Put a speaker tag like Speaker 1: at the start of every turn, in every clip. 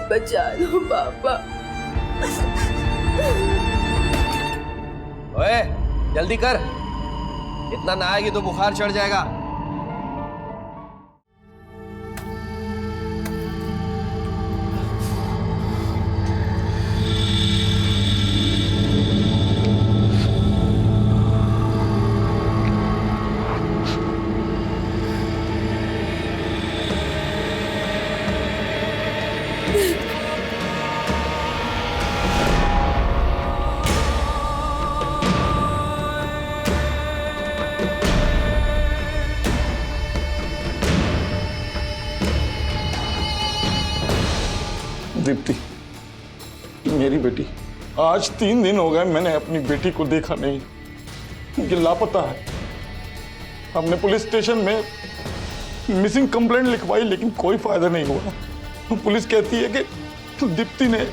Speaker 1: बचा लो पापा।
Speaker 2: ओए जल्दी कर, इतना ना आएगी तो बुखार चढ़ जाएगा।
Speaker 3: दीप्ति, मेरी बेटी, आज 3 दिन हो गए मैंने अपनी बेटी को देखा नहीं। ये लापता है। हमने पुलिस स्टेशन में मिसिंग कंप्लेंट लिखवाई लेकिन कोई फायदा नहीं हुआ। पुलिस कहती है कि दीप्ति ने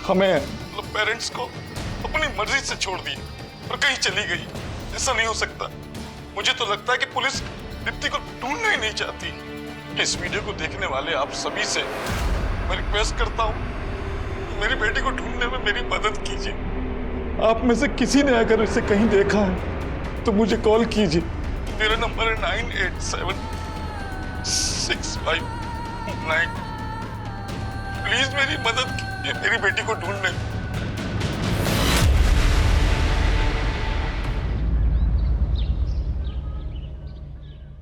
Speaker 3: हमें पेरेंट्स को अपनी मर्जी से छोड़ दिया और कहीं चली गई। ऐसा नहीं हो सकता। मुझे तो लगता है कि पुलिस दीप्ति को ढूंढना ही नहीं चाहती। इस वीडियो को देखने वाले आप सभी से मैं रिक्वेस्ट करता हूँ, मेरी बेटी को ढूंढने में मेरी मदद कीजिए। आप में से किसी ने अगर इसे कहीं देखा है तो मुझे कॉल कीजिए। मेरा नंबर है 987659। प्लीज मेरी मदद कीजिए मेरी बेटी को ढूंढने में।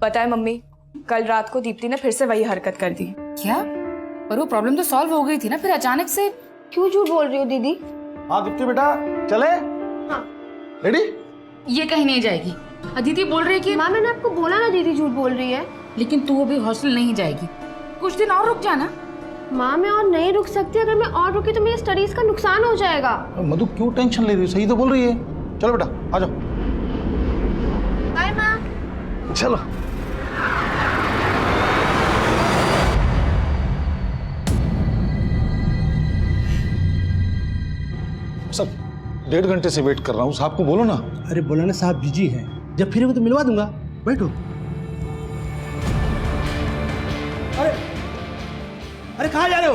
Speaker 1: पता है मम्मी, कल रात को दीप्ति ने फिर से वही हरकत कर दी।
Speaker 4: क्या? पर वो प्रॉब्लम तो सॉल्व हो गई थी ना, फिर अचानक से
Speaker 5: क्यों झूठ बोल रही हो दीदी?
Speaker 6: हाँ दीप्ति बेटा, चले?
Speaker 5: हाँ।
Speaker 6: रेडी?
Speaker 4: ये कहीं नहीं जाएगी। अदिति बोल रही है कि
Speaker 5: माँ मैंने आपको बोला ना दीदी झूठ बोल रही है।
Speaker 4: लेकिन तू अभी हॉस्टल नहीं जाएगी, कुछ दिन और रुक जाना।
Speaker 5: माँ मैं और नहीं रुक सकती, अगर मैं और रुकी तो मेरी स्टडीज का नुकसान हो जाएगा।
Speaker 6: मधु क्यों टेंशन ले रही है? सही तो बोल रही है। चलो बेटा आ जाओ।
Speaker 5: बाय माँ।
Speaker 6: चलो। सर 1.5 घंटे से वेट कर रहा हूँ, साहब को बोलो ना।
Speaker 7: अरे बोला ना साहब बिजी हैं, जब फिर तो मिलवा दूंगा, बैठो। अरे अरे कहाँ जा रहे हो?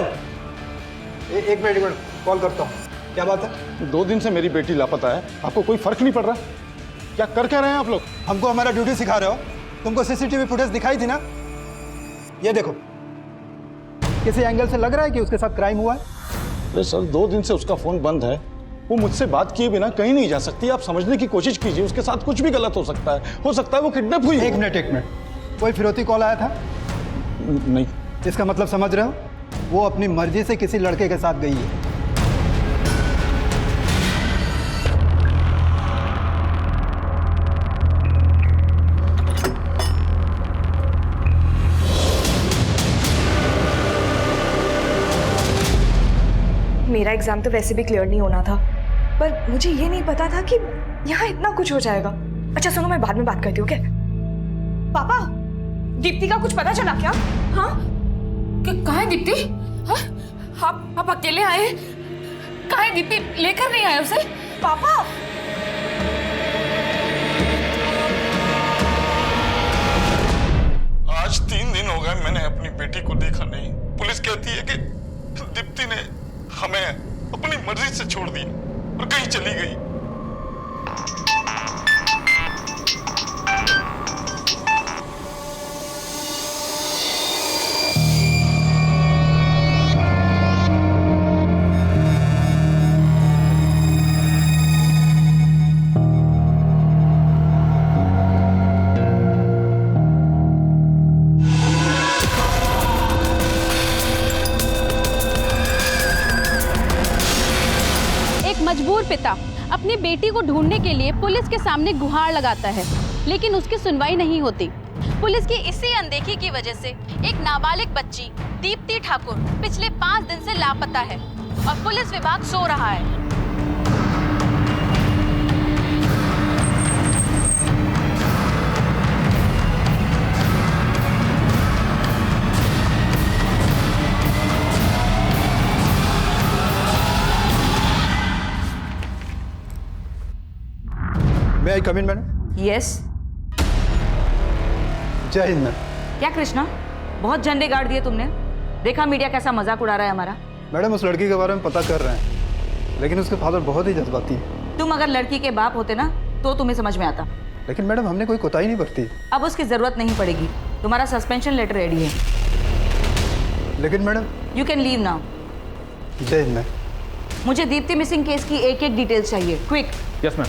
Speaker 6: एक मिनट कॉल करता हूँ। क्या बात है?
Speaker 3: 2 दिन से मेरी बेटी लापता है, आपको कोई फर्क नहीं पड़ रहा? क्या कर क्या रहे हैं आप लोग?
Speaker 6: हमको हमारा ड्यूटी सिखा रहे हो? तुमको सीसीटीवी फुटेज दिखाई थी ना? ये देखो, किसी एंगल से लग रहा है कि उसके साथ क्राइम हुआ है।
Speaker 3: अरे सर 2 दिन से उसका फोन बंद है, वो मुझसे बात किए बिना कहीं नहीं जा सकती। आप समझने की कोशिश कीजिए, उसके साथ कुछ भी गलत हो सकता है वो किडनैप हुई है।
Speaker 6: एक मिनट, कोई फिरौती कॉल आया था?
Speaker 3: नहीं।
Speaker 6: इसका मतलब समझ रहे हो? वो अपनी मर्जी से किसी लड़के के साथ गई है।
Speaker 1: मेरा एग्जाम तो वैसे भी क्लियर नहीं होना था, पर मुझे ये नहीं पता था कि यहाँ इतना कुछ हो जाएगा। अच्छा सुनो, मैं बाद में बात करती हूँ। क्या पापा, दीप्ति का कुछ पता चला क्या? हाँ
Speaker 4: कहाँ है दीप्ति? हाँ? आप अकेले आए? कहाँ है दीप्ति? लेकर नहीं आए उसे?
Speaker 1: पापा
Speaker 3: आज 3 दिन हो गए मैंने अपनी बेटी को देखा नहीं। पुलिस कहती है कि दीप्ति ने हमें अपनी मर्जी से छोड़ दिया और कहीं चली गई।
Speaker 8: मजबूर पिता अपनी बेटी को ढूंढने के लिए पुलिस के सामने गुहार लगाता है, लेकिन उसकी सुनवाई नहीं होती। पुलिस की इसी अनदेखी की वजह से एक नाबालिग बच्ची दीप्ति ठाकुर पिछले 5 दिन से लापता है और पुलिस विभाग सो रहा है।
Speaker 6: May I come in, madam?
Speaker 1: Yes.
Speaker 6: जय हिंद मैम।
Speaker 4: क्या कृष्णा, बहुत झंडे गाड़ दिए तुमने।
Speaker 9: देखा मीडिया कैसा मजाक उड़ा रहा है हमारा।
Speaker 6: मैडम उस लड़की के बारे में पता कर रहे हैं, लेकिन उसके फादर बहुत ही जज्बाती है।
Speaker 9: तुम अगर लड़की के बाप होते ना तो तुम्हें समझ में आता।
Speaker 6: लेकिन मैडम हमने कोई कोताही नहीं बरती।
Speaker 9: अब उसकी जरूरत नहीं पड़ेगी, तुम्हारा सस्पेंशन लेटर रेडी है।
Speaker 6: लेकिन madam
Speaker 9: you can leave now.
Speaker 6: जय हिंद मैम।
Speaker 9: मुझे दीप्ति मिसिंग केस की एक एक डिटेल चाहिए, क्विक।
Speaker 10: Yes ma'am.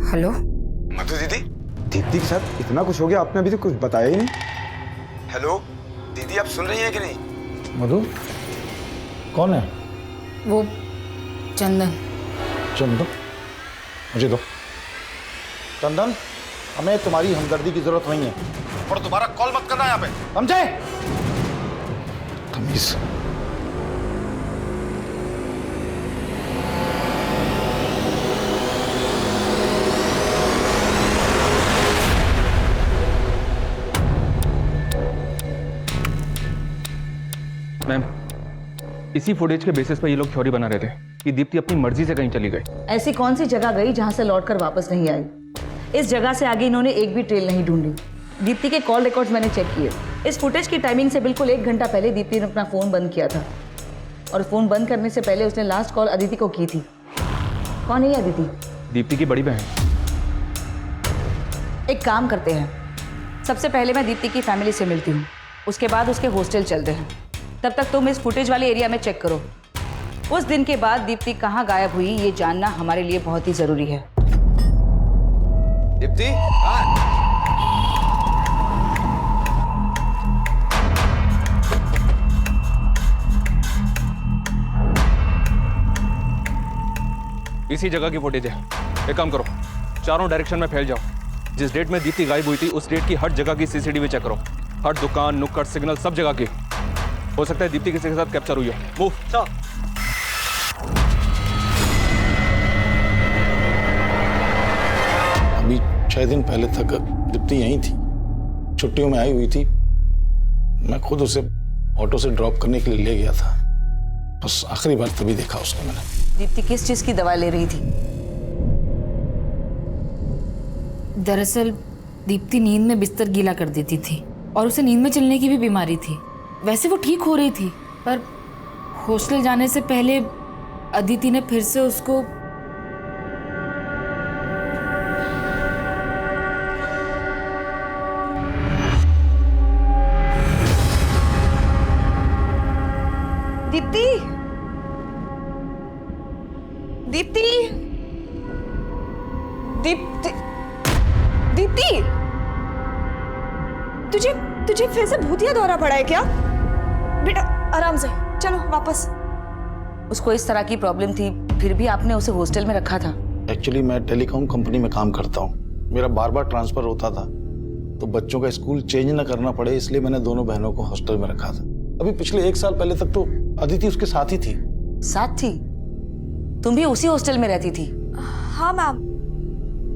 Speaker 1: हेलो
Speaker 11: मधु दीदी, दीप्ति के साथ इतना कुछ हो गया, आपने अभी तक कुछ बताया ही नहीं। हेलो दीदी, आप सुन रही हैं कि नहीं?
Speaker 3: मधु कौन है?
Speaker 4: वो चंदन।
Speaker 3: चंदन? मुझे दो। चंदन, हमें तुम्हारी हमदर्दी की जरूरत नहीं है और दोबारा कॉल मत करना यहाँ पे, समझे? तमीज।
Speaker 10: मैम, इसी फुटेज के बेसिस पर ये लोग थ्योरी बना रहे थे कि दीप्ति अपनी मर्जी से कहीं चली गई।
Speaker 9: ऐसी कौन सी जगह गई जहां से लौटकर वापस नहीं आई? इस जगह से आगे इन्होंने एक भी ट्रेल नहीं ढूंढी। दीप्ति के कॉल रिकॉर्ड्स मैंने चेक किए। इस फुटेज की टाइमिंग से बिल्कुल 1 घंटा पहले दीप्ति ने अपना फोन बंद किया था, और फोन बंद करने से पहले उसने लास्ट कॉल अदिति को की थी। कौन है ये अदिति?
Speaker 10: दीप्ति की बड़ी बहन।
Speaker 9: एक काम करते हैं, सबसे पहले मैं दीप्ति की फैमिली से मिलती हूँ, उसके बाद उसके हॉस्टल चलते हैं। तब तक तुम इस फुटेज वाले एरिया में चेक करो। उस दिन के बाद दीप्ति कहाँ गायब हुई ये जानना हमारे लिए बहुत ही जरूरी है।
Speaker 2: दीप्ति,
Speaker 10: इसी जगह की फुटेज है। एक काम करो, चारों डायरेक्शन में फैल जाओ। जिस डेट में दीप्ति गायब हुई थी उस डेट की हर जगह की सीसीटीवी चेक करो। हर दुकान, नुक्कड़, सिग्नल, सब जगह की। हो सकता है दीप्ति किसी के साथ कैप्चर हुई हो। मूव।
Speaker 3: अभी 6 दिन पहले तक दीप्ति यहीं थी, छुट्टियों में आई हुई थी। मैं खुद उसे ऑटो से ड्रॉप करने के लिए ले गया था, बस आखिरी बार तभी देखा उसको मैंने।
Speaker 9: दीप्ति किस चीज की दवा ले रही थी?
Speaker 4: दरअसल दीप्ति नींद में बिस्तर गीला कर देती थी और उसे नींद में चलने की भी बीमारी थी। वैसे वो ठीक हो रही थी, पर हॉस्टल जाने से पहले अदिति ने फिर से उसको
Speaker 1: दीप्ति, दीप्ति, दीप्ति, दीप्ति, तुझे फिर से भूतिया दौरा पड़ा है क्या? बेटा आराम से चलो वापस।
Speaker 9: उसको इस तरह की प्रॉब्लम थी, फिर भी आपने उसे हॉस्टल में रखा था।
Speaker 3: एक्चुअली मैं टेलीकॉम कंपनी में काम करता हूँ, मेरा बार बार ट्रांसफर होता था, तो बच्चों का स्कूल चेंज ना करना पड़े इसलिए मैंने दोनों बहनों को हॉस्टल में रखा था। अभी पिछले 1 साल पहले तक तो अदिति उसके साथ ही थी।
Speaker 9: साथ थी? तुम भी उसी हॉस्टल में रहती थी?
Speaker 1: हाँ मैम,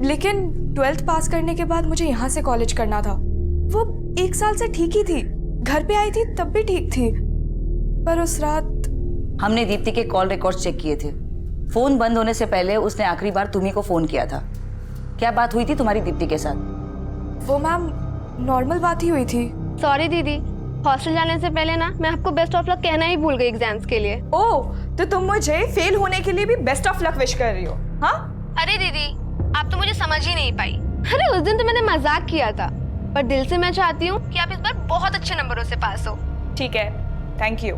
Speaker 1: लेकिन 12th पास करने के बाद मुझे यहाँ से कॉलेज करना था। वो 1 साल से ठीक ही थी, घर पे आई थी तब भी ठीक थी, पर उस रात
Speaker 9: हमने दीप्ति के कॉल रिकॉर्ड्स चेक किए थे। फोन बंद होने से पहले उसने आखिरी बार तुम्ही को फोन किया था। क्या बात हुई थी तुम्हारी दीप्ति के साथ?
Speaker 1: वो मैम नॉर्मल बात ही हुई थी।
Speaker 5: सॉरी दीदी, हॉस्टल जाने से पहले ना मैं आपको बेस्ट ऑफ लक कहना ही भूल गई एग्जाम्स के लिए।
Speaker 1: ओह, तो तुम मुझे फेल होने के लिए भी बेस्ट ऑफ लक विश कर रही हो? हाँ?
Speaker 5: अरे दीदी, आप तो मुझे समझ ही नहीं पाई। अरे उस दिन तो मैंने मजाक किया था, पर दिल से मैं चाहती हूँ कि आप इस बार बहुत अच्छे नंबरों से पास हो।
Speaker 1: ठीक है, थैंक यू।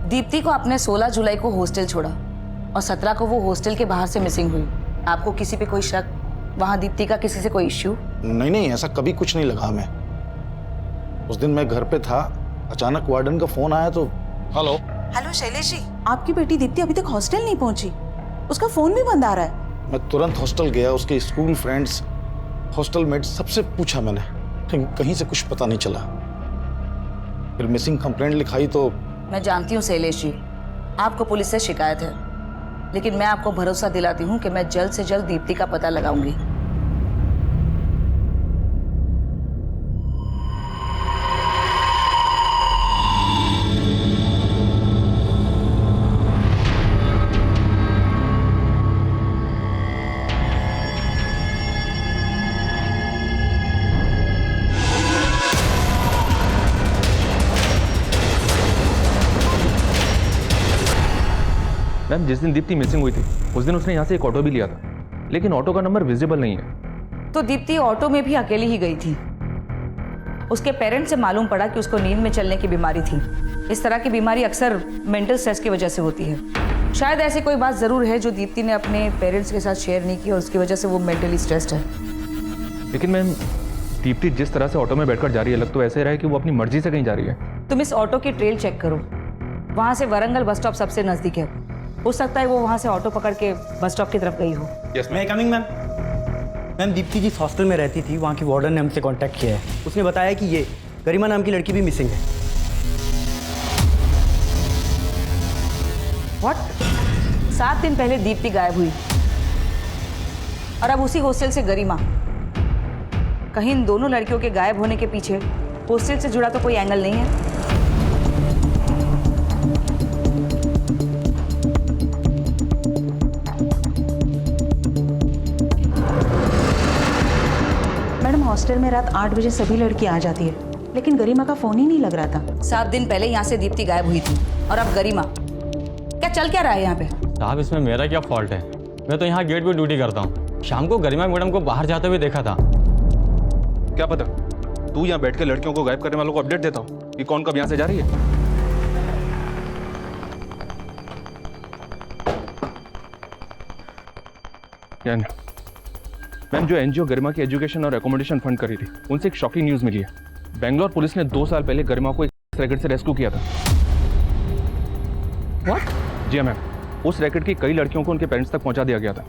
Speaker 9: दीप्ति को आपने 16 जुलाई को हॉस्टल छोड़ा और 17 को वो हॉस्टल के बाहर से मिसिंग हुई। आपको किसी पे कोई शक? वहाँ दीप्ति का किसी से कोई इश्यू?
Speaker 3: नहीं, ऐसा कभी कुछ नहीं लगा हमें। उस दिन मैं घर पे था, अचानक वार्डन का फोन आया तो
Speaker 9: हेलो शैलेश जी, आपकी बेटी दीप्ति अभी तक हॉस्टल नहीं पहुंची, उसका फोन भी बंद आ रहा है।
Speaker 3: मैं तुरंत हॉस्टल गया, उसके स्कूल फ्रेंड्स, हॉस्टल मेट्स सबसे पूछा मैंने, लेकिन कहीं से कुछ पता नहीं चला। फिर मिसिंग कंप्लेंट लिखाई तो
Speaker 9: मैं जानती हूँ शैलेश जी, आपको पुलिस से शिकायत है, लेकिन मैं आपको भरोसा दिलाती हूँ कि मैं जल्द से जल्द दीप्ति का पता लगाऊंगी।
Speaker 10: मैम जिस दिन दीप्ति मिसिंग हुई थी उस दिन उसने यहाँ से एक ऑटो भी लिया था, लेकिन ऑटो का नंबर विजिबल नहीं है।
Speaker 9: तो दीप्ति ऑटो में भी अकेली ही गई थी। उसके पेरेंट्स से मालूम पड़ा कि उसको नींद में चलने की बीमारी थी। इस तरह की बीमारी अक्सर मेंटल स्ट्रेस की वजह से होती है। शायद ऐसी कोई बात जरूर है जो दीप्ति ने अपने पेरेंट्स के साथ शेयर नहीं की और उसकी वजह से वो मेंटली स्ट्रेस्ड है।
Speaker 10: लेकिन मैम दीप्ति जिस तरह से ऑटो में बैठकर जा रही है, लग तो ऐसे रहा है कि वो अपनी मर्जी से कहीं जा रही है।
Speaker 9: तुम इस ऑटो की ट्रेल चेक करो, वहाँ से वरंगल बस स्टॉप सबसे नजदीक है। हो सकता है वो वहाँ से ऑटो पकड़ के बस स्टॉप की तरफ गई हो।
Speaker 7: मैं कमिंग मैम। मैम दीप्ति जिस हॉस्टल में रहती थी वहाँ की वार्डन ने हमसे कांटेक्ट किया है। उसने बताया कि ये गरिमा नाम की लड़की भी मिसिंग है।
Speaker 9: व्हाट? 7 दिन पहले दीप्ति गायब हुई और अब उसी हॉस्टल से गरिमा। कहीं इन दोनों लड़कियों के गायब होने के पीछे हॉस्टल से जुड़ा तो कोई एंगल नहीं है।
Speaker 12: मैडम हॉस्टल में रात 8 बजे सभी लड़की आ जाती है, लेकिन गरिमा का फोन ही नहीं लग रहा था।
Speaker 9: 7 दिन पहले यहाँ से दीप्ति गायब हुई थी और अब गरिमा। क्या चल क्या रहा है यहाँ पे?
Speaker 13: साहब इसमें मेरा क्या फॉल्ट है? मैं तो यहाँ गेट पे ड्यूटी करता हूँ। शाम को गरिमा मैडम को बाहर जाते हुए देखा था।
Speaker 10: क्या पता तू यहाँ बैठ के लड़कियों को गायब करने वालों को अपडेट देता हूँ कि कौन कब यहाँ से जा रही है। मैम जो एनजीओ गरिमा की एजुकेशन और एकोमोडेशन फंड करी थी, उनसे एक शॉकिंग न्यूज मिली है। बेंगलोर पुलिस ने 2 साल पहले गरिमा को एक रैकेट से रेस्क्यू किया था।
Speaker 9: What?
Speaker 10: जी मैम, उस रैकेट की कई लड़कियों को उनके पेरेंट्स तक पहुंचा दिया गया था।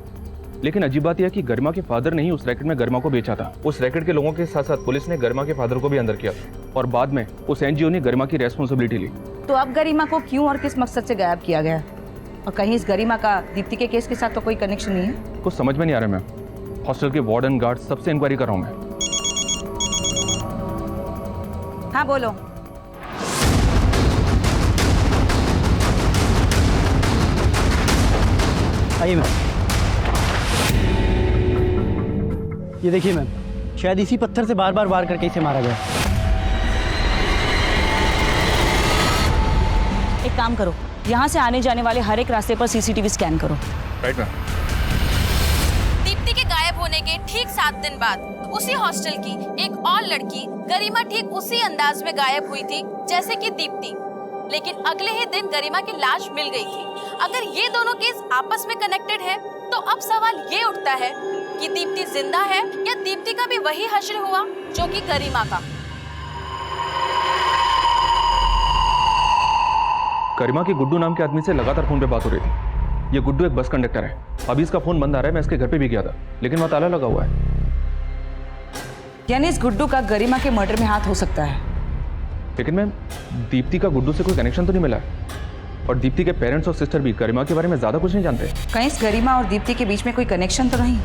Speaker 10: लेकिन अजीब बात यह है कि गरिमा के फादर ने ही उस रैकेट में गरिमा को बेचा था। उस रैकेट के लोगों के साथ साथ पुलिस ने गरिमा के फादर को भी अंदर किया था और बाद में उस एनजीओ ने गरिमा की रेस्पॉन्सिबिलिटी ली।
Speaker 9: तो अब गरिमा को क्यों और किस मकसद से गायब किया गया? और कहीं इस गरिमा का दीप्ति के केस के साथ तो कोई कनेक्शन नहीं है?
Speaker 10: कुछ समझ में नहीं आ रहा मैम। हॉस्टल के वार्डन गार्ड सबसे इंक्वायरी कर रहा हूँ मैं।
Speaker 9: हाँ बोलो।
Speaker 7: आइए मैम। ये देखिए मैम, शायद इसी पत्थर से बार बार वार करके इसे मारा गया।
Speaker 9: एक काम करो, यहाँ से आने जाने वाले हर एक रास्ते पर सीसीटीवी स्कैन करो।
Speaker 10: Right ma'am.
Speaker 8: दीप्ति के गायब होने के ठीक 7 दिन बाद उसी हॉस्टल की एक और लड़की गरिमा ठीक उसी अंदाज में गायब हुई थी जैसे कि दीप्ति, लेकिन अगले ही दिन गरिमा की लाश मिल गई थी। अगर ये दोनों केस आपस में कनेक्टेड है तो अब सवाल ये उठता है कि दीप्ति जिंदा है या दीप्ति का भी वही हश्र हुआ जो कि गरिमा का।
Speaker 10: गरिमा के गुड्डू नाम के आदमी से लगातार फोन पे बात हो रही थी। ये गुड्डू एक बस कंडक्टर है। अभी इसका फोन बंद आ रहा है। मैं इसके घर पे भी गया था लेकिन वहाँ ताला लगा हुआ है।
Speaker 9: यानी इस गुड्डू का गरिमा के मर्डर में हाथ हो सकता है।
Speaker 10: लेकिन मैम दीप्ति का गुड्डू से कोई कनेक्शन तो नहीं मिला है और दीप्ति के पेरेंट्स और सिस्टर भी गरिमा के बारे में ज्यादा कुछ नहीं जानते।
Speaker 9: कहीं इस गरिमा और दीप्ति के बीच में कोई कनेक्शन तो नहीं?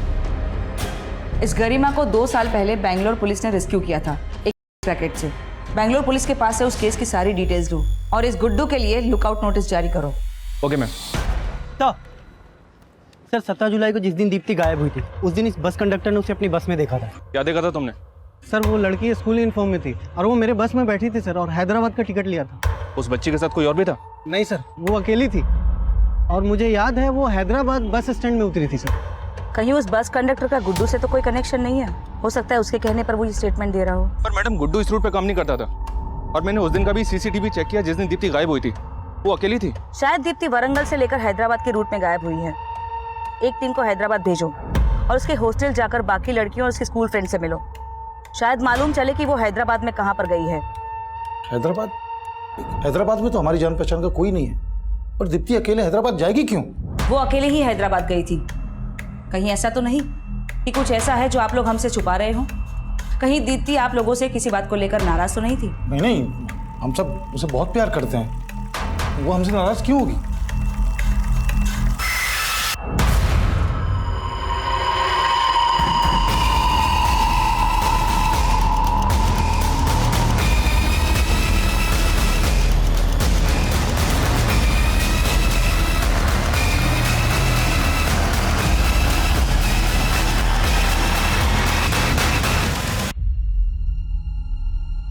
Speaker 9: इस गरिमा को 2 साल पहले बैंगलोर पुलिस ने रेस्क्यू किया था एक रैकेट से। बैंगलोर पुलिस के पास से उस केस की सारी डिटेल्स लो और इस गुड्डू के लिए लुकआउट नोटिस जारी करो।
Speaker 10: Okay ma'am.
Speaker 7: तो सर 17 जुलाई को जिस दिन दीप्ति गायब हुई थी उस दिन इस बस कंडक्टर ने उसे अपनी बस में देखा था।
Speaker 10: क्या देखा था तुमने?
Speaker 7: सर वो लड़की स्कूल यूनिफॉर्म में थी और वो मेरे बस में बैठी थी सर, और हैदराबाद का टिकट लिया था।
Speaker 10: उस बच्ची के साथ कोई और भी था?
Speaker 7: नहीं सर, वो अकेली थी और मुझे याद है वो हैदराबाद बस स्टैंड में उतरी थी सर।
Speaker 9: कहीं उस बस कंडक्टर का गुड्डू से तो कोई कनेक्शन नहीं है? हो सकता है उसके कहने पर वो ये स्टेटमेंट दे रहा हो।
Speaker 10: पर मैडम गुड्डू इस रूट पे काम नहीं करता था और मैंने उस दिन का भी सीसीटीवी चेक किया जिस दिन दीप्ति गायब हुई थी। वो अकेली थी।
Speaker 9: शायद दीप्ति वरंगल से लेकर हैदराबाद के रूट में गायब हुई है। एक टीम को हैदराबाद भेजो और उसके हॉस्टल जाकर बाकी लड़कियों और उसके स्कूल फ्रेंड से मिलो। शायद मालूम चले कि वो हैदराबाद में कहाँ पर गई है।
Speaker 3: हैदराबाद में तो हमारी जान पहचान का कोई नहीं है, और दीप्ति अकेले हैदराबाद जाएगी क्यों?
Speaker 9: वो अकेले ही हैदराबाद गई थी। कहीं ऐसा तो नहीं कि कुछ ऐसा है जो आप लोग हमसे छुपा रहे हो? कहीं दीप्ति आप लोगों से किसी बात को लेकर नाराज तो नहीं थी?
Speaker 3: नहीं, हम सब उसे बहुत प्यार करते हैं। वो हमसे नाराज क्यों होगी?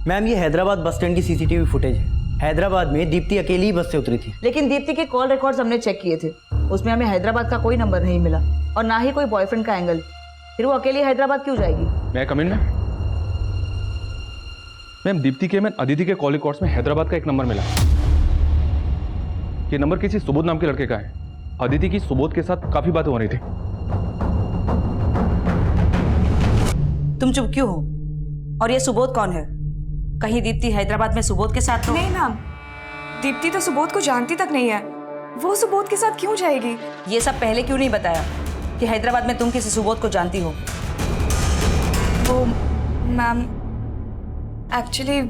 Speaker 7: मैम ये हैदराबाद बस स्टैंड की सीसीटीवी फुटेज है। हैदराबाद में दीप्ति अकेली ही बस से उतरी थी।
Speaker 9: लेकिन दीप्ति के कॉल रिकॉर्ड्स हमने चेक किए थे। उसमें हमें हैदराबाद का कोई नंबर नहीं मिला और ना ही कोई बॉयफ्रेंड का एंगल। फिर वो अकेली हैदराबाद क्यों जाएगी?
Speaker 10: मैं कम इन मैम दीप्ति के अदिति के कॉल रिकॉर्ड्स में हैदराबाद का एक नंबर मिला। ये नंबर किसी सुबोध नाम के लड़के का है। अदिति की सुबोध के साथ काफी बातें हो रही थी।
Speaker 9: तुम चुप क्यों हो? और ये सुबोध कौन है? कहीं दीप्ति हैदराबाद में सुबोध के साथ तो
Speaker 1: नहीं मैम, दीप्ति तो सुबोध को जानती तक नहीं है। वो सुबोध के साथ क्यों जाएगी?
Speaker 9: ये सब पहले क्यों नहीं बताया कि हैदराबाद में तुम किसी सुबोध को जानती हो?
Speaker 1: वो मैम, एक्चुअली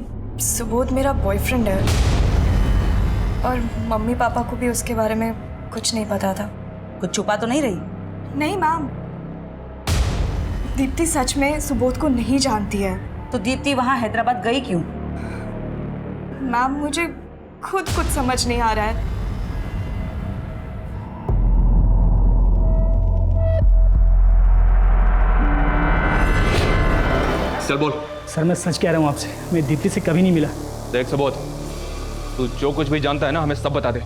Speaker 1: सुबोध मेरा बॉयफ्रेंड है और मम्मी पापा को भी उसके बारे में कुछ नहीं पता था।
Speaker 9: कुछ छुपा तो नहीं रही?
Speaker 1: नहीं मैम, दीप्ति सच में सुबोध को नहीं जानती है।
Speaker 9: तो दीप्ति वहां हैदराबाद गई क्यों?
Speaker 1: मैम मुझे खुद कुछ समझ नहीं आ रहा है।
Speaker 10: चल बोल।
Speaker 6: सर मैं सच कह रहा हूँ आपसे, मैं दीप्ति से कभी नहीं मिला।
Speaker 10: देख सुबोध, तू जो कुछ भी जानता है ना हमें सब बता दे।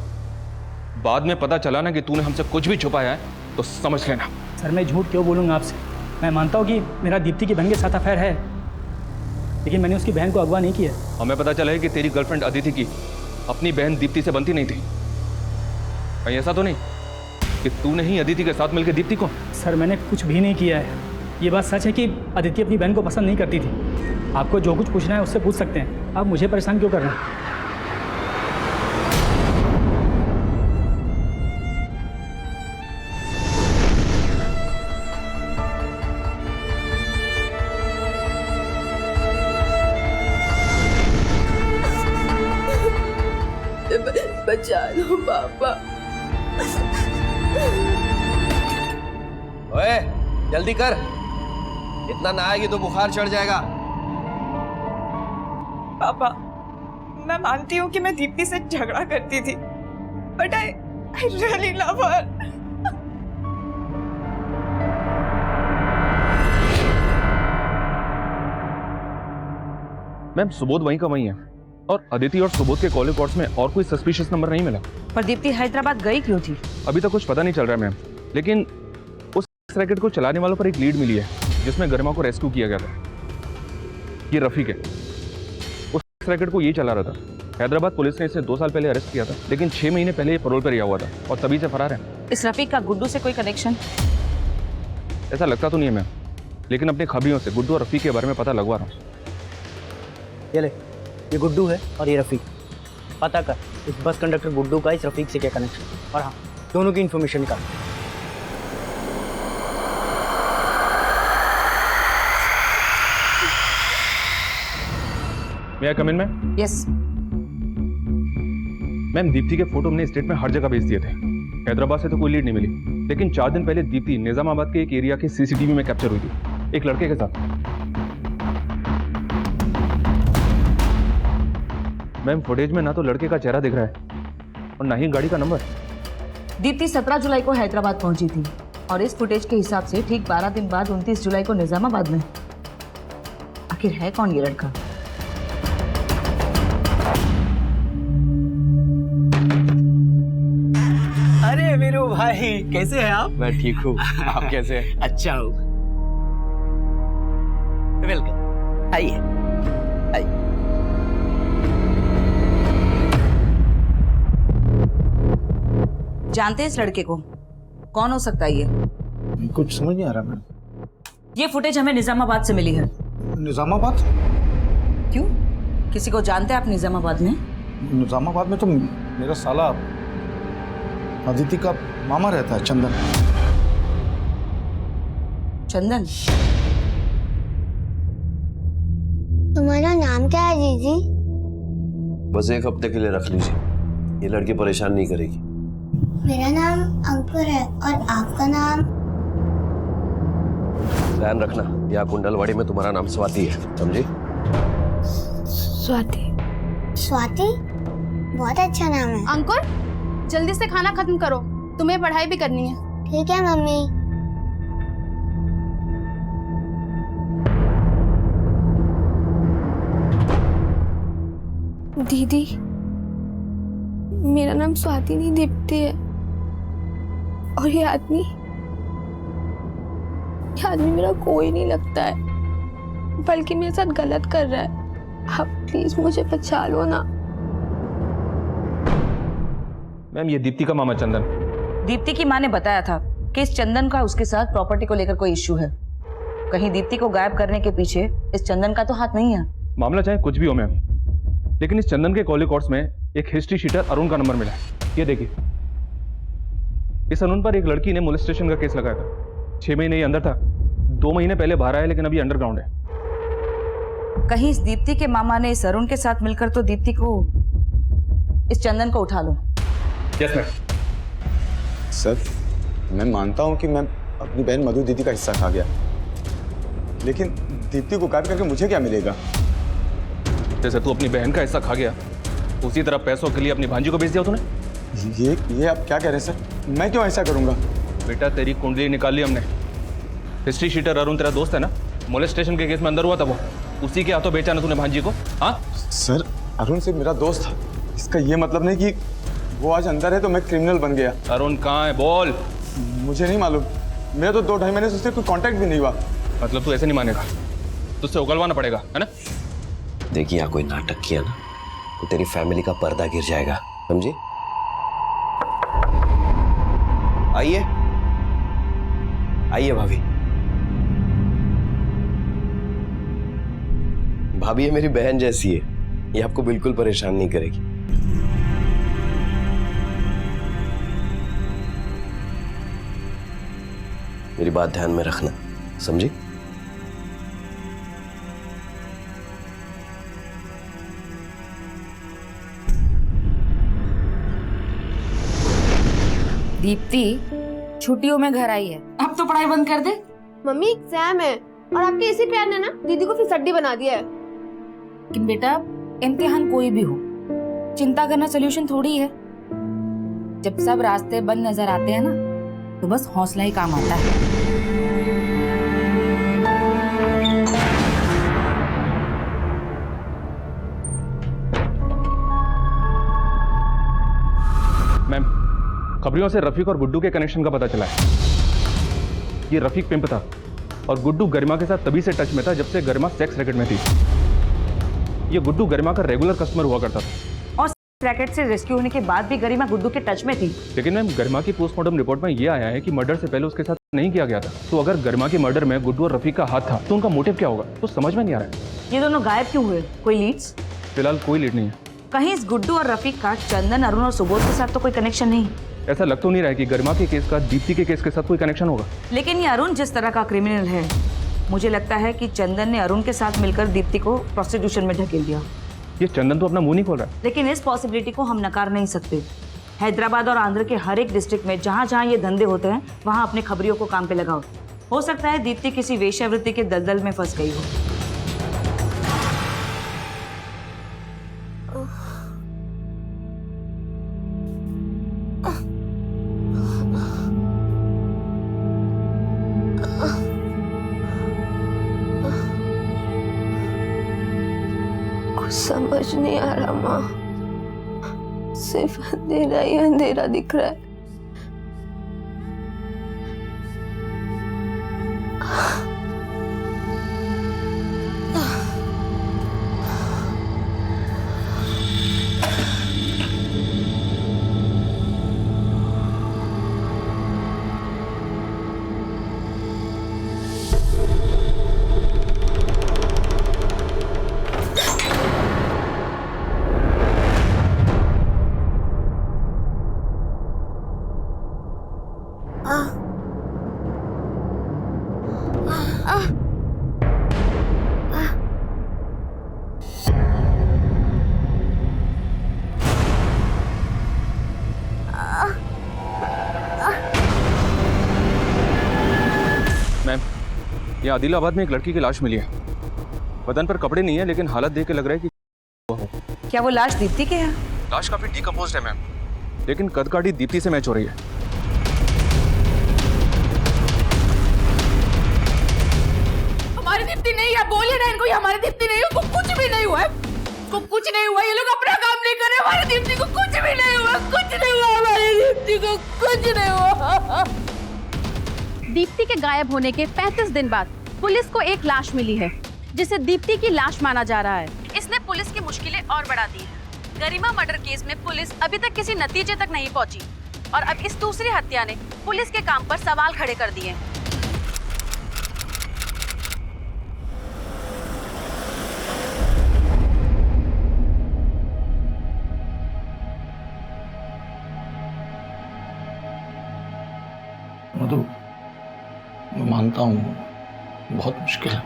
Speaker 10: बाद में पता चला ना कि तूने हमसे कुछ भी छुपाया है तो समझ लेना।
Speaker 6: सर मैं झूठ क्यों बोलूँगा आपसे? मैं मानता हूँ कि मेरा दीप्ति की बहन के साथ अफेयर है, लेकिन मैंने उसकी बहन को अगवा नहीं किया।
Speaker 10: हमें पता चला है कि तेरी गर्लफ्रेंड अदिति की अपनी बहन दीप्ति से बनती नहीं थी। कहीं ऐसा तो नहीं कि तूने ही अदिति के साथ मिलकर दीप्ति को?
Speaker 6: सर मैंने कुछ भी नहीं किया है। ये बात सच है कि अदिति अपनी बहन को पसंद नहीं करती थी। आपको जो कुछ पूछना है उससे पूछ सकते हैं, आप मुझे परेशान क्यों कर रहे हैं?
Speaker 1: बचा लो पापा।
Speaker 2: ओए जल्दी कर, इतना नहाएगी तो बुखार चढ़ जाएगा।
Speaker 1: पापा मैं मानती हूँ कि मैं दीप्ति से झगड़ा करती थी, but I really love her.
Speaker 10: Ma'am Subodh वहीं का वहीं है और अदिति और सुबोध के कॉल रिकॉर्ड्स में और कोई सस्पिशियस नंबर नहीं मिला।
Speaker 9: पर दीप्ति हैदराबाद गई क्यों थी? अभी
Speaker 10: तक कुछ पता नहीं चल रहा है मैम, लेकिन उस रैकेट को चलाने वालों पर एक लीड मिली है जिसमें गरिमा को रेस्क्यू किया गया था। ये रफीक है, उस रैकेट को ये चला रहा था। हैदराबाद पुलिस ने इसे 2 साल पहले अरेस्ट किया था, लेकिन 6 महीने पहले ये पैरोल पर रिहा हुआ था और तभी से फरार है।
Speaker 9: इस रफीक का गुड्डू से कोई कनेक्शन?
Speaker 10: ऐसा लगता तो नहीं है मैम, लेकिन अपने खबरियों से गुड्डू और रफीक के बारे में पता लगवा रहा हूँ।
Speaker 7: ये ले, ये गुड्डू है और ये रफीक। पता कर इस बस कंडक्टर गुड्डू का इस रफीक से क्या कनेक्शन, और हाँ दोनों की इन्फॉर्मेशन का।
Speaker 10: May I come in, ma'am?
Speaker 9: Yes.
Speaker 10: Ma'am Deepti के फोटो हमने स्टेट में हर जगह भेज दिए थे। हैदराबाद से तो कोई लीड नहीं मिली, लेकिन 4 दिन पहले दीप्ति निजामाबाद के एक एरिया के सीसीटीवी में कैप्चर हुई थी एक लड़के के साथ। मैम फुटेज में ना तो लड़के का चेहरा दिख रहा है और ना ही गाड़ी का नंबर।
Speaker 9: दीप्ति 17 जुलाई को हैदराबाद पहुंची थी और इस फुटेज के हिसाब से ठीक 12 दिन बाद 29 जुलाई को निजामाबाद में। आखिर है कौन ये लड़का?
Speaker 7: अरे वीरू भाई, कैसे हैं आप?
Speaker 10: मैं ठीक हूँ, आप कैसे हैं?
Speaker 7: अच्छा हूँ। वेलकम, आइए आइए।
Speaker 9: जानते हैं इस लड़के को? कौन हो सकता है ये?
Speaker 3: कुछ समझ नहीं आ रहा मैडम।
Speaker 9: ये फुटेज हमें निजामाबाद से मिली है।
Speaker 3: निजामाबाद?
Speaker 9: क्यों, किसी को जानते हैं आप निजामाबाद में?
Speaker 3: निजामाबाद में तो मेरा साला अदिति का मामा रहता है, चंदन।
Speaker 9: चंदन?
Speaker 14: तुम्हारा नाम क्या है जीजी?
Speaker 2: बस 1 हफ्ते के लिए रख लीजिए, ये लड़की परेशान नहीं करेगी।
Speaker 14: मेरा नाम अंकुर है और आपका नाम?
Speaker 2: ध्यान रखना, यहाँ कुंडलवाड़ी में तुम्हारा नाम स्वाति है, समझी?
Speaker 14: स्वाति। स्वाति बहुत अच्छा नाम है।
Speaker 5: अंकुर जल्दी से खाना खत्म करो, तुम्हें पढ़ाई भी करनी है।
Speaker 14: ठीक है मम्मी।
Speaker 5: दीदी मेरा नाम स्वाति नहीं दीप्ति है। और ये आदमी मेरा कोई नहीं लगता है, बल्कि मेरे साथ गलत कर रहा है। आप प्लीज मुझे बचा लो ना।
Speaker 10: मैम, ये दीप्ति का मामा चंदन।
Speaker 9: दीप्ति की माँ ने बताया था कि इस चंदन का उसके साथ प्रॉपर्टी को लेकर कोई इश्यू है। कहीं दीप्ति को गायब करने के पीछे इस चंदन का तो हाथ नहीं है।
Speaker 10: मामला चाहे कुछ भी हो मैम, लेकिन इस चंदन के कॉल रिकॉर्ड्स में एक हिस्ट्री शीटर अरुण का नंबर मिला है। ये देखिए, इस अरुण पर एक लड़की ने मोलेस्टेशन का केस लगाया था। 6 महीने ये अंदर था, 2 महीने पहले बाहर आया, लेकिन अभी अंडरग्राउंड है।
Speaker 9: कहीं इस दीप्ति के मामा ने इस अरुण के साथ मिलकर तो दीप्ति को, इस चंदन को उठा लो।
Speaker 10: Yes ma'am.
Speaker 11: सर, मैं मानता हूँ कि मैं अपनी बहन मधु दीदी का हिस्सा खा गया, लेकिन दीप्ति को गायब करके मुझे क्या मिलेगा?
Speaker 10: जैसे तू अपनी बहन का हिस्सा खा गया, उसी तरह पैसों के लिए अपनी भांजी को बेच दिया तूने।
Speaker 11: ये आप क्या कह रहे हैं सर? मैं क्यों ऐसा करूंगा?
Speaker 10: बेटा, तेरी कुंडली निकाल ली हमने। हिस्ट्री शीटर अरुण तेरा दोस्त है ना? मोलेस्टेशन के केस में अंदर हुआ था वो, उसी के हाथों बेचा ना तूने भांजी को? हाँ
Speaker 11: सर, अरुण से मेरा दोस्त था, इसका ये मतलब नहीं कि वो आज अंदर है तो मैं क्रिमिनल बन गया।
Speaker 10: अरुण कहाँ है, बोल।
Speaker 11: मुझे नहीं मालूम, मेरा तो 2-2.5 महीने से उससे कोई कांटेक्ट भी नहीं हुआ।
Speaker 10: मतलब तू ऐसे नहीं मानेगा, तुझसे उगलवाना पड़ेगा, है ना?
Speaker 2: देखिए, यहाँ कोई नाटक किया ना तो तेरी फैमिली का पर्दा गिर जाएगा, समझी? आइए आइए भाभी। भाभी ये मेरी बहन जैसी है, ये आपको बिल्कुल परेशान नहीं करेगी। मेरी बात ध्यान में रखना, समझी?
Speaker 4: दीप्ति छुट्टियों में घर आई है, अब तो पढ़ाई बंद कर दे।
Speaker 5: मम्मी, एग्जाम है और आपके इसी प्यार ने ना दीदी को फिर सड्डी बना दिया है।
Speaker 4: कि बेटा, इम्तिहान कोई भी हो, चिंता करना सोल्यूशन थोड़ी है। जब सब रास्ते बंद नजर आते हैं ना, तो बस हौसला ही काम आता है।
Speaker 10: मैम, खबरियों से रफीक और गुड्डू के कनेक्शन का पता चला है। ये रफीक पिंप था और गुड्डू गरिमा के साथ तभी से टच में था जब से गरिमा सेक्स रैकेट में थी। ये गुड्डू गरिमा का रेगुलर कस्टमर हुआ करता था।
Speaker 9: और रैकेट से रेस्क्यू होने के बाद भी गरिमा गुड्डू के टच में थी।
Speaker 10: लेकिन मैम, गरिमा की पोस्टमार्टम रिपोर्ट में ये आया है कि मर्डर से पहले उसके साथ नहीं किया गया था। तो अगर गरिमा के मर्डर में गुड्डू और रफीक का हाथ था, तो उनका मोटिव क्या होगा? तो समझ में नहीं आ रहा है।
Speaker 9: ये दोनों गायब क्यों हुए? कोई लीड्स?
Speaker 10: फिलहाल कोई लीड नहीं है।
Speaker 9: कहीं इस गुड्डू और रफीक का चंदन, अरुण और सुबोध के साथ तो कोई कनेक्शन नहीं?
Speaker 10: ऐसा लग तो नहीं रहा है कि गरिमा के केस का दीप्ति के केस के साथ कोई कनेक्शन होगा।
Speaker 9: लेकिन ये अरुण जिस तरह का क्रिमिनल है, मुझे लगता है कि चंदन ने अरुण के साथ मिलकर दीप्ति को प्रोस्टिट्यूशन में ढकेल दिया।
Speaker 10: ये चंदन तो अपना मुंह नहीं खोल रहा है।
Speaker 9: लेकिन इस पॉसिबिलिटी को हम नकार नहीं सकते। हैदराबाद और आंध्र के हर एक डिस्ट्रिक्ट में जहाँ जहाँ ये धंधे होते हैं, वहाँ अपने खबरियों को काम पे लगाओ। हो सकता है दीप्ति किसी वेश्यावृत्ति के दलदल में फंस गई हो।
Speaker 5: समझ नहीं आ रहा माँ, सिर्फ अंधेरा ही अंधेरा दिख रहा है।
Speaker 10: मैम, ये आदिलाबाद में एक लड़की की लाश मिली है। बदन पर कपड़े नहीं है, लेकिन हालत देख के लग रहा है कि वो हो।
Speaker 9: क्या वो लाश दीप्ति के है?
Speaker 10: लाश काफी डिकम्पोज्ड है मैम, लेकिन कदकाठी दीप्ति से मैच हो रही है।
Speaker 4: हमारी दीप्ति नहीं है, बोलिए ना इनको, ये हमारी दीप्ति नहीं है। उसको कुछ भी नहीं हुआ है, उसको कुछ नहीं हुआ। ये लोग अपना काम नहीं कर रहे। हमारी दीप्ति को कुछ भी नहीं हुआ, कुछ नहीं हुआ। हमारी दीप्ति को कुछ नहीं हुआ।
Speaker 8: दीप्ति के गायब होने के 35 दिन बाद पुलिस को एक लाश मिली है, जिसे दीप्ति की लाश माना जा रहा है। इसने पुलिस की मुश्किलें और बढ़ा दी है। गरिमा मर्डर केस में पुलिस अभी तक किसी नतीजे तक नहीं पहुंची और अब इस दूसरी हत्या ने पुलिस के काम पर सवाल खड़े कर दिए हैं।
Speaker 3: मधु, मैं मानता हूँ बहुत मुश्किल है,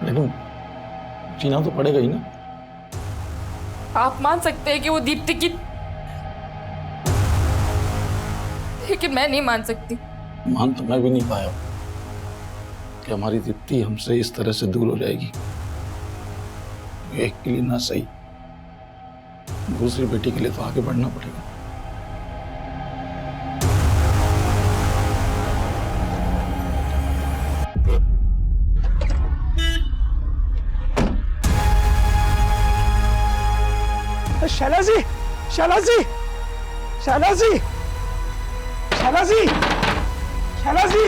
Speaker 3: लेकिन जीना तो पड़ेगा ही ना।
Speaker 4: आप मान सकते हैं कि वो दीप्ति की, लेकिन मैं नहीं मान सकती।
Speaker 3: मान तो मैं भी नहीं पाया कि हमारी दीप्ति हमसे इस तरह से दूर हो जाएगी। एक के लिए ना सही, दूसरी बेटी के लिए तो आगे बढ़ना पड़ेगा।
Speaker 6: शैला जी, शैला जी, शैला जी, शैला जी, शैला जी।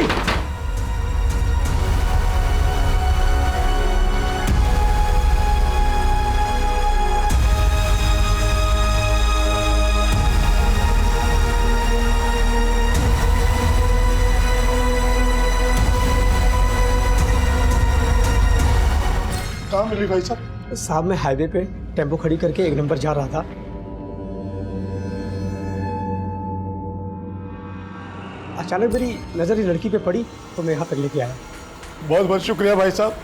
Speaker 3: कहाँ मिली भाई साहब?
Speaker 6: साहब मैं हाईवे पे टेम्पो खड़ी करके 1 नंबर जा रहा था। अचानक मेरी नजर इस लड़की पे पड़ी तो मैं यहाँ तक लेके आया।
Speaker 3: बहुत बहुत शुक्रिया भाई साहब,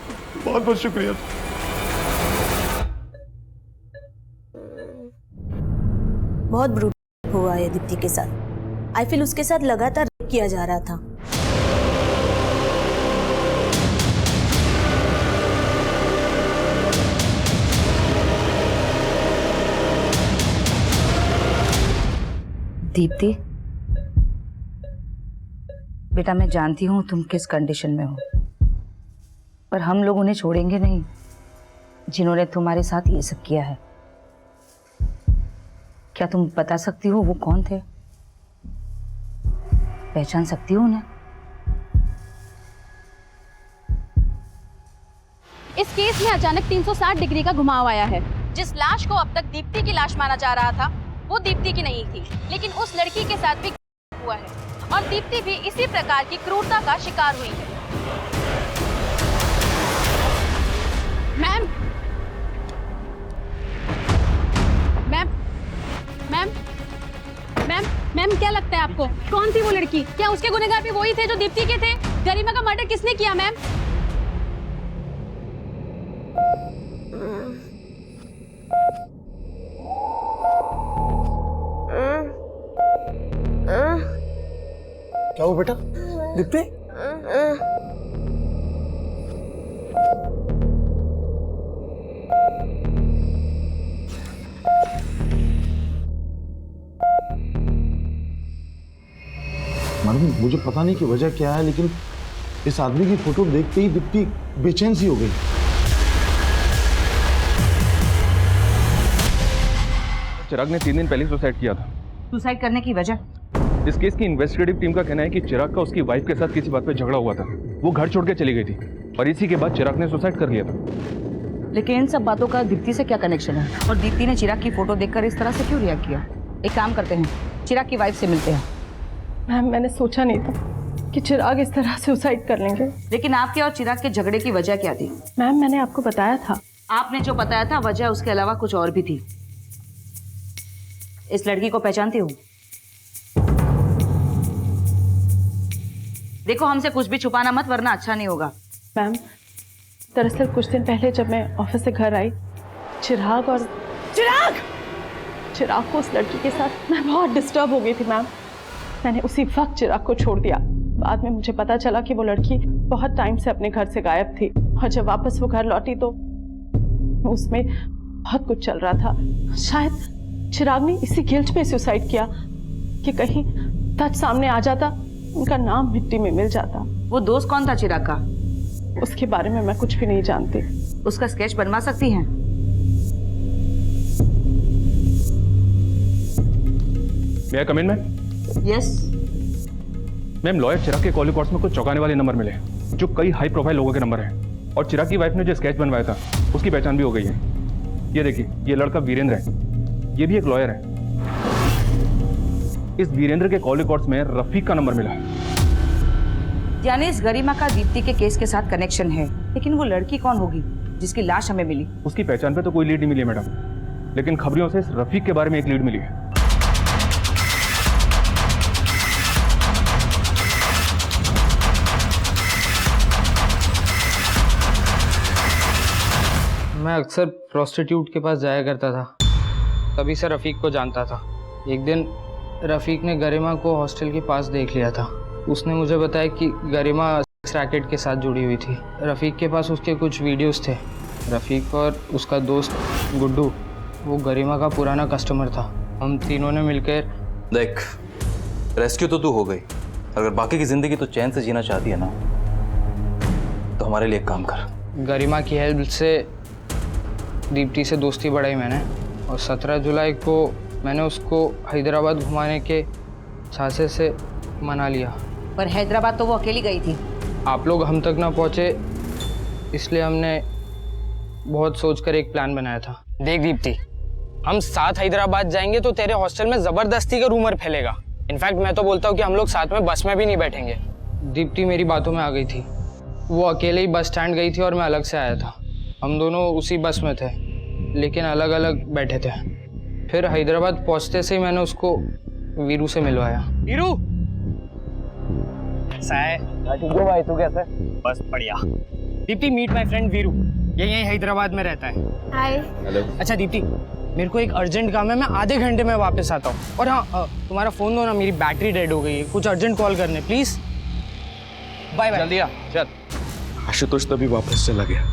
Speaker 3: बहुत बहुत शुक्रिया।
Speaker 15: बहुत ब्रूटल हुआ है दीप्ति के साथ। आई फील उसके साथ लगातार रेप किया जा रहा था।
Speaker 9: दीप्ति, बेटा मैं जानती हूँ तुम किस कंडीशन में हो, पर हम लोग उन्हें छोड़ेंगे नहीं जिन्होंने तुम्हारे साथ ये सब किया है। क्या तुम बता सकती हो वो कौन थे? पहचान सकती हो उन्हें?
Speaker 8: इस केस में अचानक 360 डिग्री का घुमाव आया है। जिस लाश को अब तक दीप्ति की लाश माना जा रहा था वो दीप्ति की नहीं थी, लेकिन उस लड़की के साथ भी हुआ है और दीप्ति भी इसी प्रकार की क्रूरता का शिकार हुई है। Ma'am, ma'am, ma'am, ma'am, ma'am क्या लगता है आपको कौन थी वो लड़की? क्या उसके गुनहगार भी वही थे जो दीप्ति के थे? गरिमा का मर्डर किसने किया मैम?
Speaker 6: क्या हुआ बेटा? दीप्ति?
Speaker 3: मैडम मुझे पता नहीं कि वजह क्या है, लेकिन इस आदमी की फोटो देखते ही दीप्ति बेचैन सी हो गई।
Speaker 10: चिराग ने 3 दिन पहले सुसाइड किया था।
Speaker 9: सुसाइड करने की वजह?
Speaker 10: इस केस की इन्वेस्टिगेटिव टीम का कहना है कि चिराग का उसकी वाइफ के साथ किसी बात पे झगड़ा हुआ था। वो घर छोड़ के चली गई थी और इसी के बाद चिराग ने सुसाइड कर लिया था।
Speaker 9: लेकिन इन सब बातों का दीप्ति से क्या कनेक्शन है? और दीप्ति ने चिराग की फोटो देखकर इस तरह से क्यों रिएक्ट किया? एक काम करते हैं, चिराग की वाइफ से मिलते हैं।
Speaker 16: मैम मैंने सोचा नहीं था कि चिराग इस तरह सुसाइड कर लेंगे।
Speaker 9: लेकिन आपके और चिराग के झगड़े की वजह क्या थी?
Speaker 16: मैम मैंने आपको बताया था।
Speaker 9: आपने जो बताया था वजह उसके अलावा कुछ और भी थी। इस लड़की को पहचानती हूँ? देखो हमसे कुछ भी छुपाना मत, वरना अच्छा नहीं होगा।
Speaker 16: मैम दरअसल कुछ दिन पहले जब मैं ऑफिस से घर आई, चिराग को उस लड़की के साथ मैं बहुत डिस्टर्ब हो गई थी मैम। मैंने उसी वक्त चिराग को छोड़ दिया। बाद में मुझे पता चला कि वो लड़की बहुत टाइम से अपने घर से गायब थी और जब वापस वो घर लौटी तो उसमें बहुत कुछ चल रहा था। शायद चिराग ने इसी गिल्ट में सुसाइड किया कि कहीं सच सामने आ जाता, उनका नाम मिट्टी में मिल जाता।
Speaker 9: वो दोस्त कौन था चिराग का?
Speaker 16: उसके बारे में मैं कुछ भी नहीं जानती।
Speaker 9: उसका स्केच बनवा सकती हैं?
Speaker 10: May I come in, ma'am?
Speaker 9: Yes.
Speaker 10: Ma'am lawyer Chirag के कॉल रिकॉर्ड्स में कुछ चौंकाने वाले नंबर मिले जो कई हाई प्रोफाइल लोगों के नंबर हैं, और चिराग की वाइफ ने जो स्केच बनवाया था उसकी पहचान भी हो गई है। ये देखिए, ये लड़का वीरेंद्र है, ये भी एक लॉयर है। इस वीरेंद्र के कॉल रिकॉर्ड्स में रफीक का नंबर मिला।
Speaker 9: यानी इस गरिमा का दीप्ति के केस के साथ कनेक्शन है, लेकिन वो लड़की कौन होगी जिसकी लाश हमें मिली?
Speaker 10: उसकी पहचान पे तो कोई लीड नहीं मिली है मैडम, लेकिन खबरों से इस रफीक के बारे में एक लीड मिली है।
Speaker 7: मैं अक्सर प्रोस्टिट्यूट के पास जाया करता था, तभी से रफ़ीक को जानता था। एक दिन रफ़ीक ने गरिमा को हॉस्टल के पास देख लिया था। उसने मुझे बताया कि गरिमा सेक्स रैकेट के साथ जुड़ी हुई थी। रफ़ीक के पास उसके कुछ वीडियोस थे। रफ़ीक और उसका दोस्त गुड्डू, वो गरिमा का पुराना कस्टमर था। हम तीनों ने मिलकर
Speaker 17: देख, रेस्क्यू तो तू हो गई, अगर बाकी की ज़िंदगी तो चैन से जीना चाहती है ना, तो हमारे लिए एक काम कर।
Speaker 7: गरिमा की हेल्प से दीप्ति से दोस्ती बढ़ाई मैंने, और 17 जुलाई को मैंने उसको हैदराबाद घुमाने के झांसे से मना लिया।
Speaker 9: पर हैदराबाद तो वो अकेली गई थी।
Speaker 7: आप लोग हम तक ना पहुँचे, इसलिए हमने बहुत सोचकर एक प्लान बनाया था। देख दीप्ति, हम साथ हैदराबाद जाएंगे तो तेरे हॉस्टल में ज़बरदस्ती का रूमर फैलेगा। इनफैक्ट मैं तो बोलता हूँ कि हम लोग साथ में बस में भी नहीं बैठेंगे। दीप्ति मेरी बातों में आ गई थी। वो अकेले ही बस स्टैंड गई थी और मैं अलग से आया था। हम दोनों उसी बस में थे, लेकिन अलग अलग बैठे थे। फिर हैदराबाद पहुंचते से ही मैंने उसको वीरू से मिलवाया। वीरू, कैसा है? ठीक हो भाई, तू कैसा है? बस बढ़िया। Deepti, meet my friend Veeru, ये यहीं हैदराबाद में रहता है।
Speaker 5: हाय।
Speaker 2: हेलो।
Speaker 7: अच्छा दीप्ति, मेरे को एक अर्जेंट काम है, मैं आधे घंटे में वापस आता हूँ। और हाँ, तुम्हारा फ़ोन दो ना, मेरी बैटरी डेड हो गई है। कुछ अर्जेंट कॉल करने प्लीज़। Bye bye.
Speaker 10: जल्दी आ, चल।
Speaker 2: आशुतोष तभी वापस चला गया।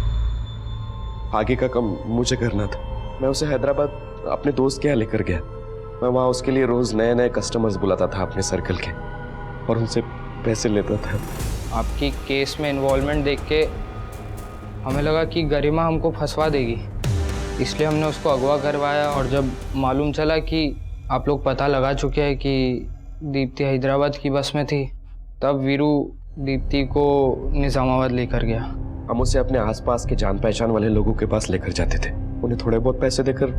Speaker 2: आगे का काम मुझे करना था। मैं उसे हैदराबाद अपने दोस्त के यहाँ लेकर गया। मैं वहाँ उसके लिए रोज नए नए कस्टमर्स बुलाता था अपने सर्कल के, और उनसे पैसे लेता था।
Speaker 7: आपकी केस में इन्वॉल्वमेंट देख के हमें लगा कि गरिमा हमको फंसवा देगी, इसलिए हमने उसको अगवा करवाया। और जब मालूम चला कि आप लोग पता लगा चुके हैं कि दीप्ति हैदराबाद की बस में थी, तब वीरू दीप्ति को निज़ामाबाद लेकर गया।
Speaker 2: हम उसे अपने आसपास के जान पहचान वाले लोगों के पास लेकर जाते थे। उन्हें थोड़े बहुत पैसे देकर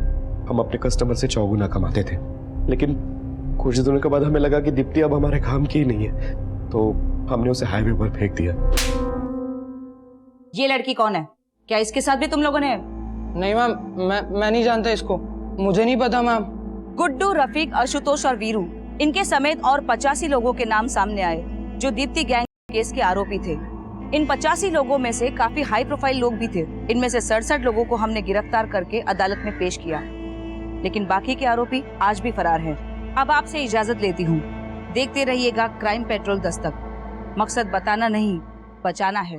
Speaker 2: हम अपने कस्टमर से चौगुना कमाते थे। लेकिन कुछ दिनों के बाद हमें लगा कि दीप्ति अब हमारे काम की ही नहीं है, तो हमने उसे हाईवे पर फेंक दिया।
Speaker 9: ये लड़की कौन है? क्या इसके साथ भी तुम लोगों ने?
Speaker 7: नहीं मैम, मैं नहीं जानता इसको, मुझे नहीं पता मैम।
Speaker 9: गुड्डू, रफीक, आशुतोष और वीरू, इनके समेत और 85 लोगों के नाम सामने आए जो दीप्ति गैंग केस के आरोपी थे। इन 85 लोगों में से काफी हाई प्रोफाइल लोग भी थे। इनमें से 67 लोगों को हमने गिरफ्तार करके अदालत में पेश किया, लेकिन बाकी के आरोपी आज भी फरार हैं। अब आपसे इजाजत लेती हूँ। देखते रहिएगा क्राइम पेट्रोल दस्तक। मकसद बताना नहीं, बचाना है।